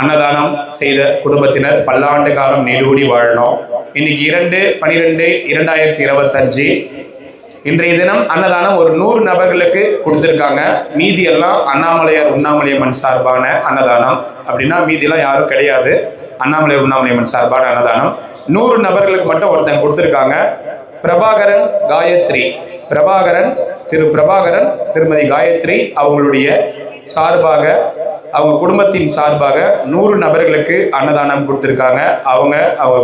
அன்னதானம் செய்த குடும்பத்தினர் பல்லாண்டு காலம் நீடூடி வாழணும். இன்னைக்கு 2/12/2025 இன்றைய தினம் அன்னதானம் ஒரு 100 நபர்களுக்கு கொடுத்துருக்காங்க. மீதி எல்லாம் அண்ணாமலையார் உண்ணாமலையம்மன் சார்பான அன்னதானம். அப்படின்னா மீதியெல்லாம் யாரும் கிடையாது. அண்ணாமலையார் உண்ணாமலையம்மன் சார்பான அன்னதானம் 100 நபர்களுக்கு மட்டும் ஒருத்தங்க கொடுத்துருக்காங்க. பிரபாகரன் காயத்ரி, திரு பிரபாகரன் திருமதி காயத்ரி அவங்களுடைய சார்பாக, அவங்க குடும்பத்தின் சார்பாக 100 நபர்களுக்கு அன்னதானம் கொடுத்துருக்காங்க. அவங்க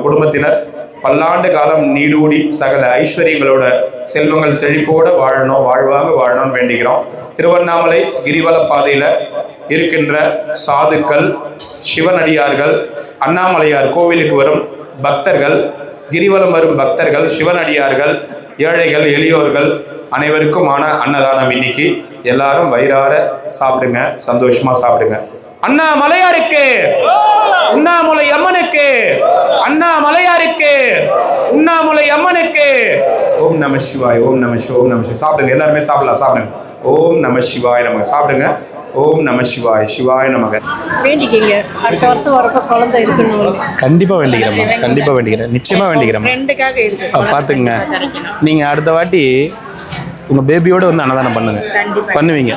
குடும்பத்தினர் பல்லாண்டு காலம் நீடூடி சகல ஐஸ்வர்யங்களோட செல்வங்கள் செழிப்போடு வாழணும்னு வேண்டிக்கிறோம். திருவண்ணாமலை கிரிவல பாதையில் இருக்கின்ற சாதுக்கள், சிவனடியார்கள், அண்ணாமலையார் கோவிலுக்கு வரும் பக்தர்கள், கிரிவலம் வரும் பக்தர்கள், சிவனடியார்கள், ஏழைகள், எளியோர்கள் அனைவருக்குமான அன்னதானம். இன்னைக்கு எல்லாரும் வயிறார சாப்பிடுங்க, சந்தோஷமா சாப்பிடுங்க. அண்ணாமலையாருக்கு, உண்ணாமலை அம்மனுக்கு, அண்ணாமலையாருக்கு, உண்ணாமலை அம்மனுக்கு. ஓம் நம சிவாய், ஓம் நம சிவாய், ஓம் நம சிவாய். சாப்பிடுங்க, எல்லாருமே சாப்பிடுங்க. ஓம் நம சிவாய் நமக. சாப்பிடுங்க. ஓம் நம சிவாய், சிவாய் நமக. வேண்டிக்கிங்க, அடுத்த வருஷம் வரப்ப குழந்தை இருக்கணும். கண்டிப்பா வேண்டிக்கிறேன், நிச்சயமா வேண்டிக்கிறேன். பார்த்துக்குங்க, நீங்க அடுத்த வாட்டி உங்க பேபியோட வந்து அன்னதானம் பண்ணுவீங்க.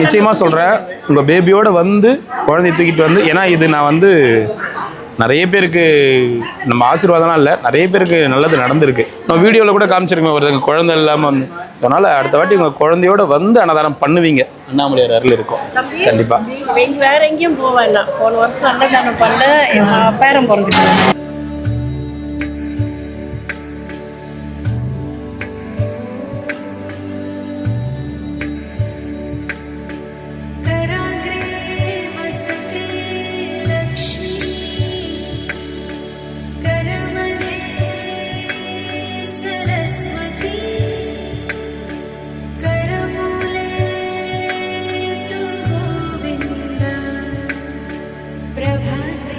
நிச்சயமா சொல்றேன், உங்க பேபியோட வந்து குழந்தைய தூக்கிட்டு வந்து, ஏன்னா இது நான் வந்து நிறைய பேருக்கு நம்ம ஆசீர்வாதம்லாம் இல்லை, நிறைய பேருக்கு நல்லது நடந்திருக்கு. நான் வீடியோவில் கூட காமிச்சிருக்கேன், ஒருத்தங்க குழந்தை இல்லாமல் வந்து. அதனால் அடுத்த வாட்டி உங்கள் குழந்தையோட வந்து அன்னதானம் பண்ணுவீங்க. அண்ணாமலையார் அருள் இருக்கும் கண்டிப்பாக. வேற எங்கேயும் போவேன். போன வருஷம் அன்னதானம் பண்ண பேரம் பிறந்துட்டு प्रभाते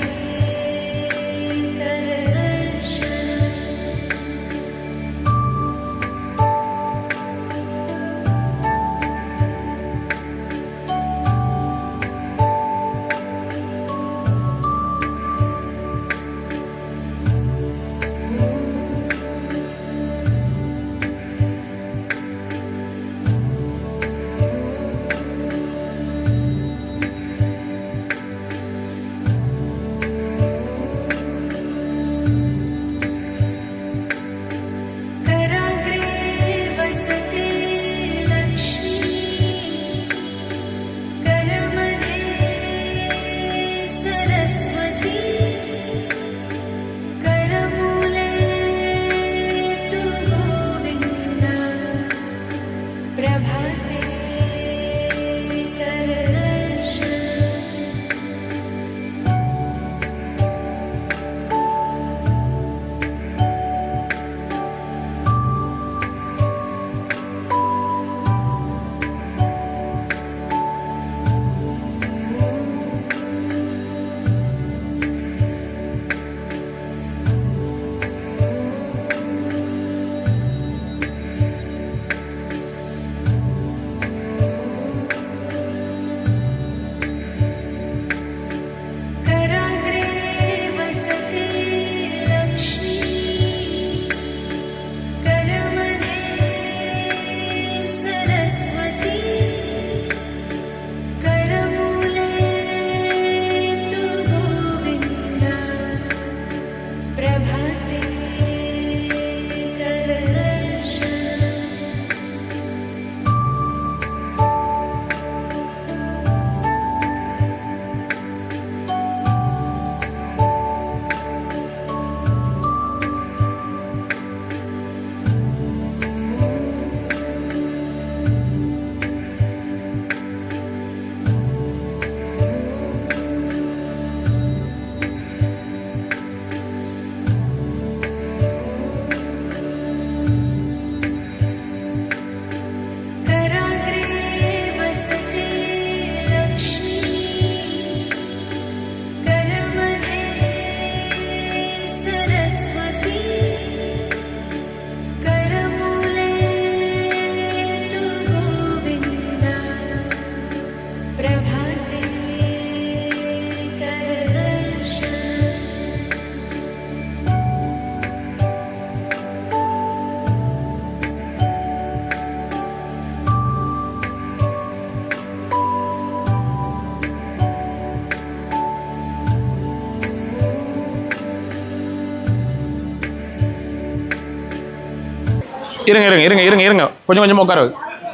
இருங்க கொஞ்சம் கொஞ்சமாக உட்கார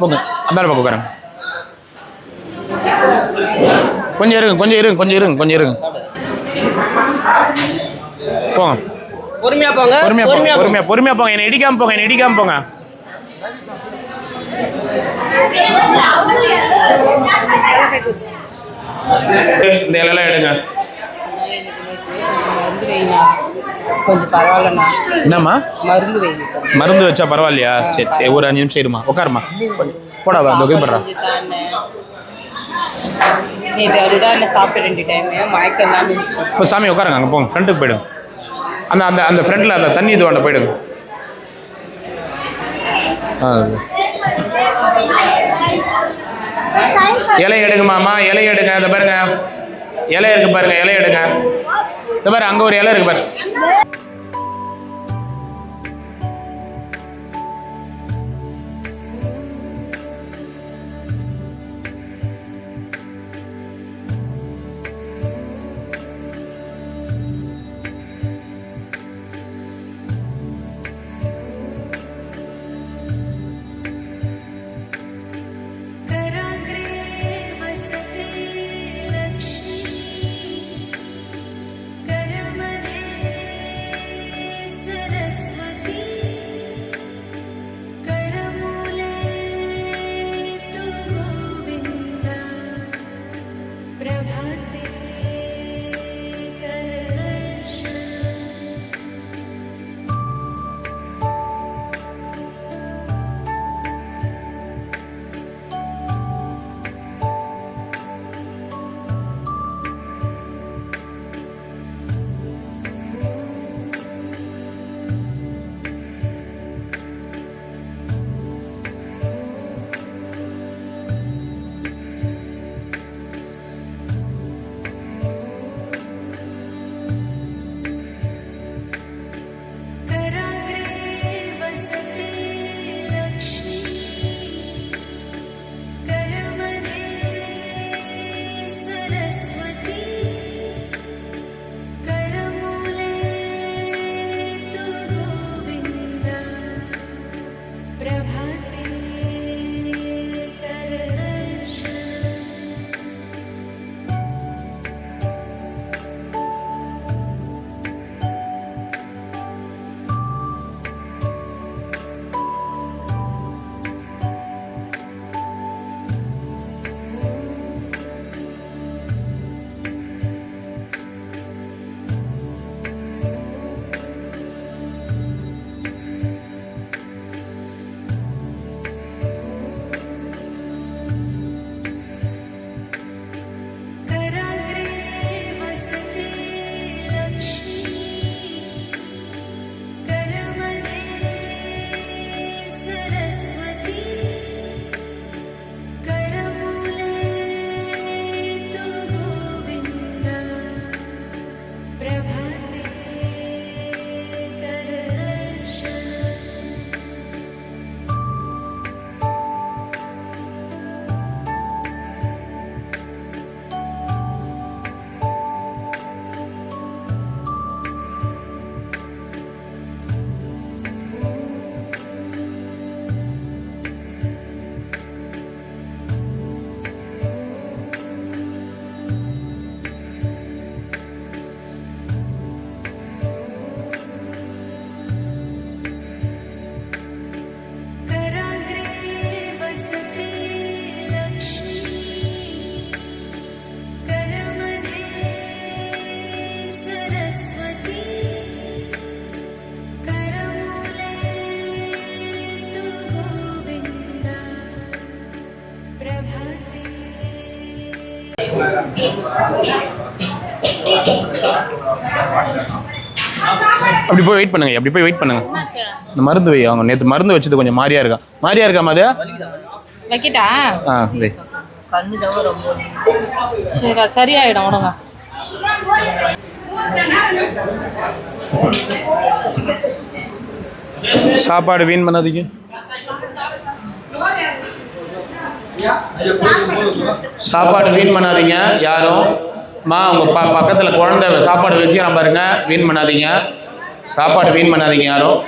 போங்க அந்த பக்கம் உட்காருங்க கொஞ்சம் இருங்க போங்க பொறுமையா போங்க பொறுமையா போங்க என்னை இடிக்காம போங்க இந்த இலையெல்லாம் எடுங்க கொஞ்சம் பரவாயில்லண்ணா என்னம்மா மருந்து வைங்க மருந்து வச்சா பரவாயில்லையா சரி ஒரு 5 நிமிஷம் இருமா உட்காருமா போடாதா அந்த போடுறா நேற்று அதுதான் என்ன சாப்பிட்டு 2 டைம் மயக்கம் தான் இருந்துச்சு இப்போ சாமி உட்காருங்க அங்கே போங்க ஃப்ரண்ட்டுக்கு போயிடுங்க அந்த ஃப்ரண்ட்டில் அந்த தண்ணி இது வேண்ட போயிடுங்க இலை எடுங்கம்மாம்மா இலை எடுங்க அதை பாருங்க இலை இருக்கு பாருங்க இலை எடுங்க இந்த பாரு அங்கே ஒரு இலை இருக்கு பாரு அப்படி போய் வெயிட் பண்ணுங்க, அப்படி போய் வெயிட் பண்ணுங்க. இந்த மருந்து வை, அவங்க நேற்று மருந்து வச்சது கொஞ்சம் மாறியா இருக்காமா அது வைக்கிட்டா? வை. கண்ணு தவிர ரொம்ப சரி சரியாயிடும் உடங்க. சாப்பாடு வீண் பண்ணாதீங்க. சாப்பாடு வீண் பண்ணாதீங்க யாரும். உங்க பக்கத்துல குழந்தை சாப்பாடு வைக்கிறோம் பாருங்க, வீண் பண்ணாதீங்க. சாப்பாடு வீண் பண்ணாதீங்க யாரும்.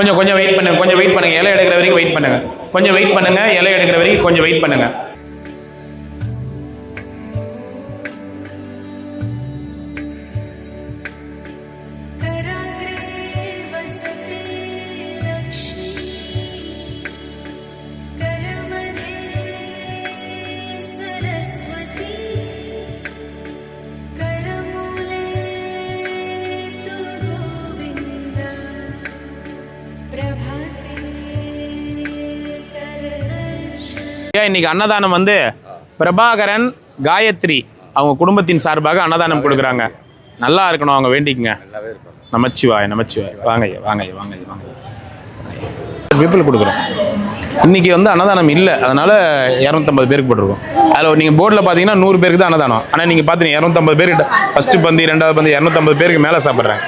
கொஞ்சம் வெயிட் பண்ணுங்க, இலை எடுக்கிற வரைக்கும் வெயிட் பண்ணுங்க. கொஞ்சம் வெயிட் பண்ணுங்க, இலை எடுக்கிற வரைக்கும் கொஞ்சம் வெயிட் பண்ணுங்க. இன்னைக்கு அன்னதானம் வந்து பிரபாகரன் காயத்ரி அவங்க குடும்பத்தின் சார்பாக அன்னதானம் கொடுக்குறாங்க. நல்லா இருக்கணும், அவங்க வேண்டிக்குங்க. நமச்சிவாய் வாங்க பீப்புள் கொடுக்குறோம். இன்னைக்கு வந்து அன்னதானம் இல்லை, அதனால 250 பேருக்கு போட்டிருக்கோம். அதில் நீங்கள் போர்டில் பார்த்தீங்கன்னா 100 பேருக்கு தான் அன்னதானம். ஆனால் நீங்கள் பார்த்தீங்க 250 பேருக்கு ஃபஸ்ட்டு பந்தி 2வது பந்தி 250 பேருக்கு மேலே சாப்பிட்றாங்க.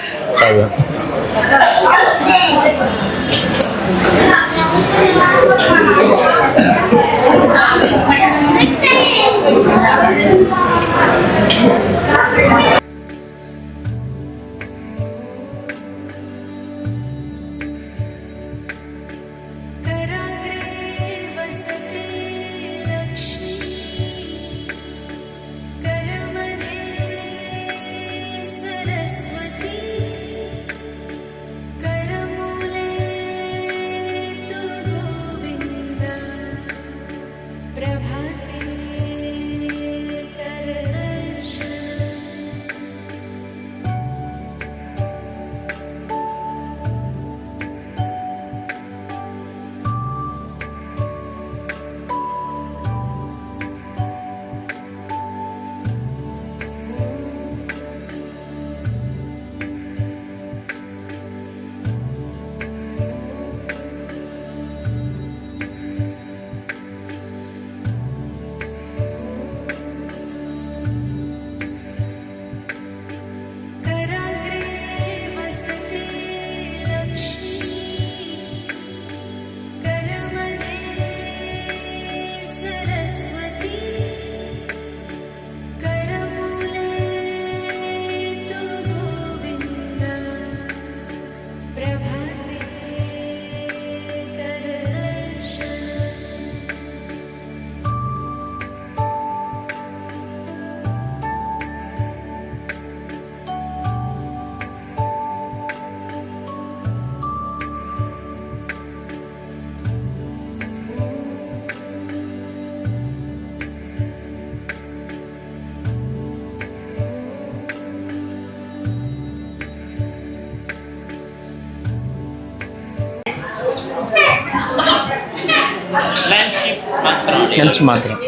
லஞ்ச் மாத்திரம்.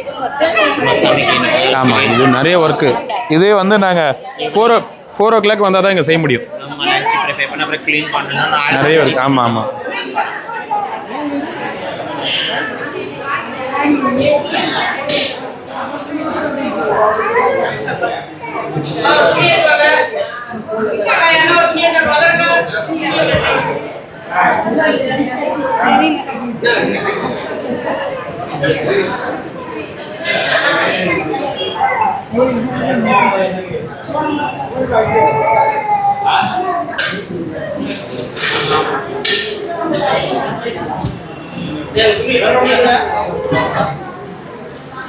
ஆமாம், இது நிறைய ஒர்க்கு. இதே வந்து நாங்கள் 4 o'clock வந்தால் தான் இங்கே செய்ய முடியும். நிறைய இருக்கு. ஆமாம் ஆமாம்.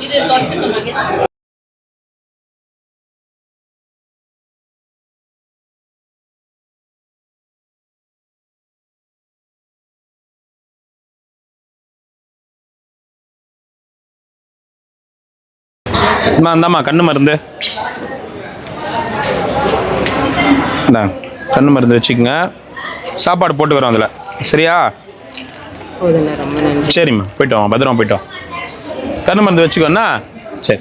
இது தொடச்சிக்கணும். இந்தாம்மா கண்ணு மருந்து, இந்தா கண்ணு மருந்து வச்சுக்கோங்க. சாப்பாடு போட்டு வரோம் அதில், சரியா? சரிம்மா, போயிட்டு வாங்க, பத்திரமா போயிட்டு வாங்க. கண்ணு மருந்து வச்சுக்கோண்ணா. சரி,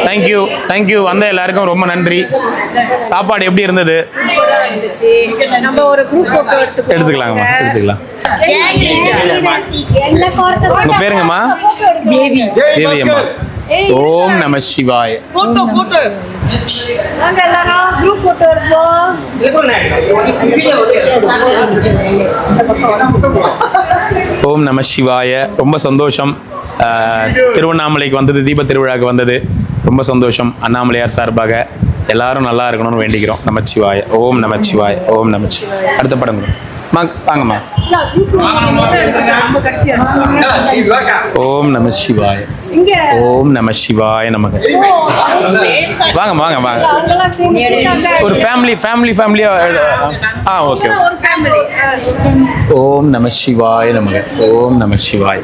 தேங்க்யூ தேங்க்யூ. வந்த எல்லாருக்கும் ரொம்ப நன்றி. சாப்பாடு எப்படி இருந்தது? நம்ம ஒரு குரூப் போட்டோ எடுத்துக்கலாங்கம்மா, எடுத்துக்கலாம். உங்க பேருங்கம்மா? தேவி. தேவி அம்மா. ஓம் நம சிவாய. போட்டோ போட்டோ நாங்க எல்லாரும் குரூப் போட்டோ எடுப்போம். ஓம் நம சிவாய. ரொம்ப சந்தோஷம். திருவண்ணாமலைக்கு வந்தது, தீப திருவிழாவுக்கு வந்தது ரொம்ப சந்தோஷம். அண்ணாமலையார் சார்பாக எல்லாரும் நல்லா இருக்கணும்னு வேண்டிக்கிறோம். நமச்சிவாய. ஓம் நமச்சிவாய. ஓம் நமச்சிவாய. அடுத்த படம் வாங்கம்மா. ஓம் நம சிவாய. ஓம் நம சிவாய நமக. வாங்க வாங்க வாங்க. ஒரு ஃபேமிலியா. ஓகே. ஓம் நம சிவாய நமக. ஓம் நம சிவாய.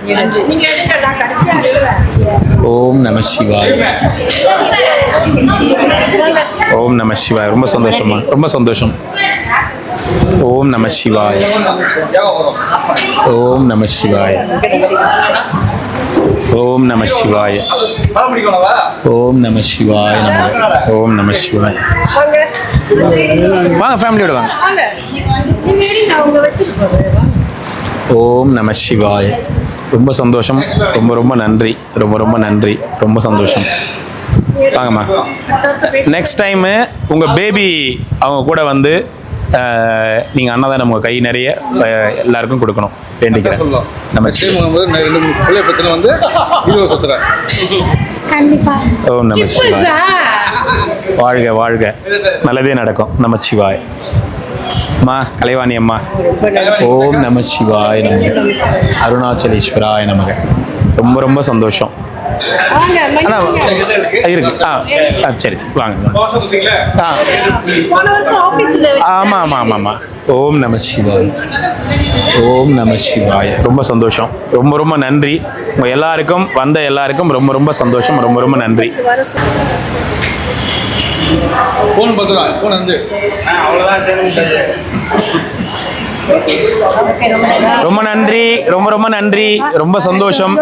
ஓம் நம சிவாய. ஓம் நம சிவாய. ரொம்ப சந்தோஷமா, ரொம்ப சந்தோஷம். ஓம் நம சிவாய. ஓம் நம சிவாய. ஓம் நம சிவாய. ஓம் நம சிவாய நமக. ஓம் நம சிவாய. வாங்க ஃபேமிலியோட வாங்க. ஓம் நம சிவாய. ரொம்ப சந்தோஷம். ரொம்ப ரொம்ப நன்றி. ரொம்ப ரொம்ப நன்றி. ரொம்ப சந்தோஷம். வாங்கம்மா. நெக்ஸ்ட் டைமு உங்கள் பேபி அவங்க கூட வந்து நீங்கள் அன்னதானம் உங்கள் கை நிறைய எல்லாருக்கும் கொடுக்கணும் வேண்டிக்கிறேன். நம்ம ஓம் நம சிவாய. வாழ்க வாழ்க, நல்லதே நடக்கும். நமச்சிவாய். அம்மா கலைவாணி அம்மா. ஓம் நம சிவாய நமக. அருணாச்சலேஸ்வராய நமக. ரொம்ப ரொம்ப சந்தோஷம். அண்ணா இருக்கு. சரி சரி வாங்க. ஆமாம் ஆமாம் ஆமாம் ஆமாம். ஓம் நம சிவாய். ஓம் நம சிவாய. ரொம்ப சந்தோஷம். ரொம்ப ரொம்ப நன்றி. உங்கள் எல்லாருக்கும் வந்த எல்லாருக்கும் ரொம்ப ரொம்ப சந்தோஷம். ரொம்ப ரொம்ப நன்றி. ரொம்ப நன்றி. ரொம்ப ரொம்ப நன்றி. ரொம்ப சந்தோஷம்.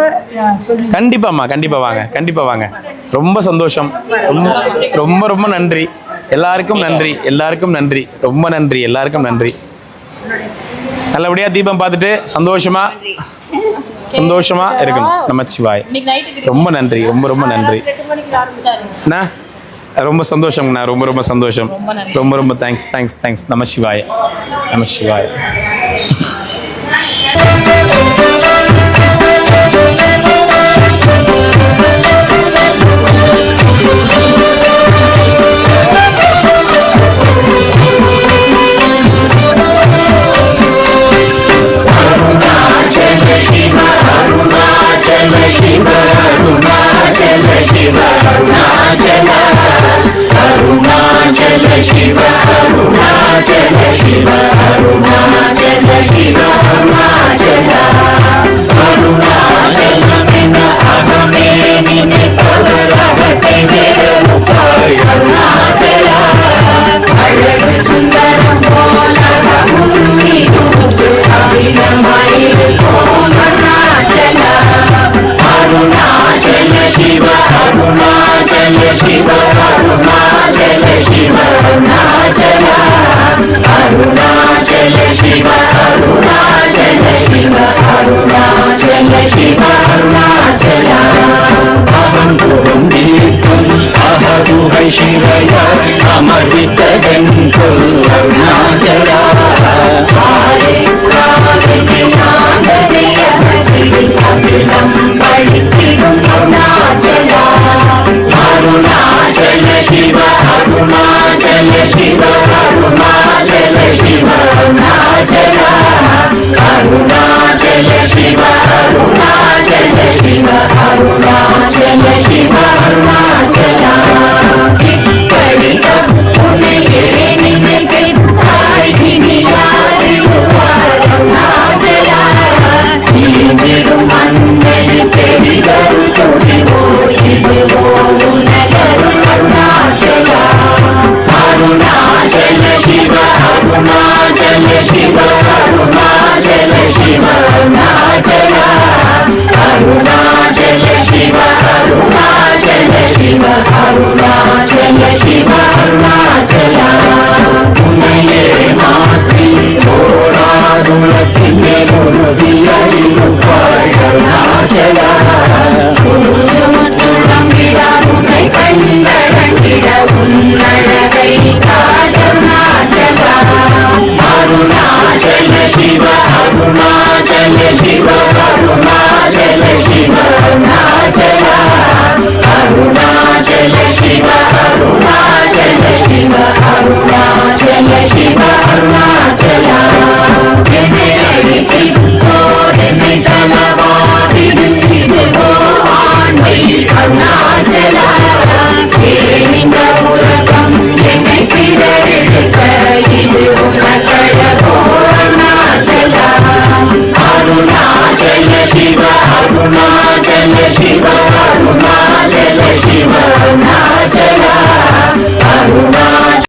கண்டிப்பாம்மா, கண்டிப்பா வாங்க, கண்டிப்பா வாங்க. ரொம்ப சந்தோஷம். ரொம்ப ரொம்ப நன்றி. எல்லாருக்கும் நன்றி. எல்லாருக்கும் நன்றி. ரொம்ப நன்றி. எல்லாருக்கும் நன்றி. நல்லபடியா தீபம் பார்த்துட்டு சந்தோஷமா இருக்கணும். நமச்சிவாய். ரொம்ப நன்றி. ரொம்ப ரொம்ப நன்றி. ரொம்ப சந்தோஷம்ண்ணா. ரொம்ப ரொம்ப சந்தோஷம். ரொம்ப ரொம்ப தேங்க்ஸ் தேங்க்ஸ் தேங்க்ஸ். நம சிவாய. நம சிவாய. Shiva, Arunachal Shiva, அருணாச்சல சிவ அருணாச்சலா இப்படிதான் உன்னையே நினைத்தாய் இனி யாரிடுவார் அருணாச்சலா நீங்கிடும் மண்ணை பெரிதொரு துதிவோ இதுவோ உனதருள் அருணாச்சலா அருணாச்சல சிவ அருணாச்சல சிவ அருணாச்சல சிவ அருணாச்சலா அருணாச்சல சிவ அருணாச்சல சிவ அருணாச்சல சிவ அருணாச்சலா உன்னையே மாற்றி ஓராதுலத்தின் உறுதியிருப்பாய் அருணாச்சலா உன்னை கண்டடங்கிட உன்னழகை காதருணாச்சலா அருணாச்சல சிவ அருணாச்சல சிவ அருணாச்சல சிவ அருணாச்சலா அருணாச்சல சிவ அருணாச்சல சிவ அருணாச்சல சிவ அருணாச்சலா என்னை அழித்தோர் என்னை தலவாதிடும் இதுவோ ஆண்மை அருணாச்சலா இந்த உலகம் என்னை பிறரெடுக்க இது உனக்கழகோ அருணாச்சலா அருணாச்சல சிவ அருணாச்சல சிவ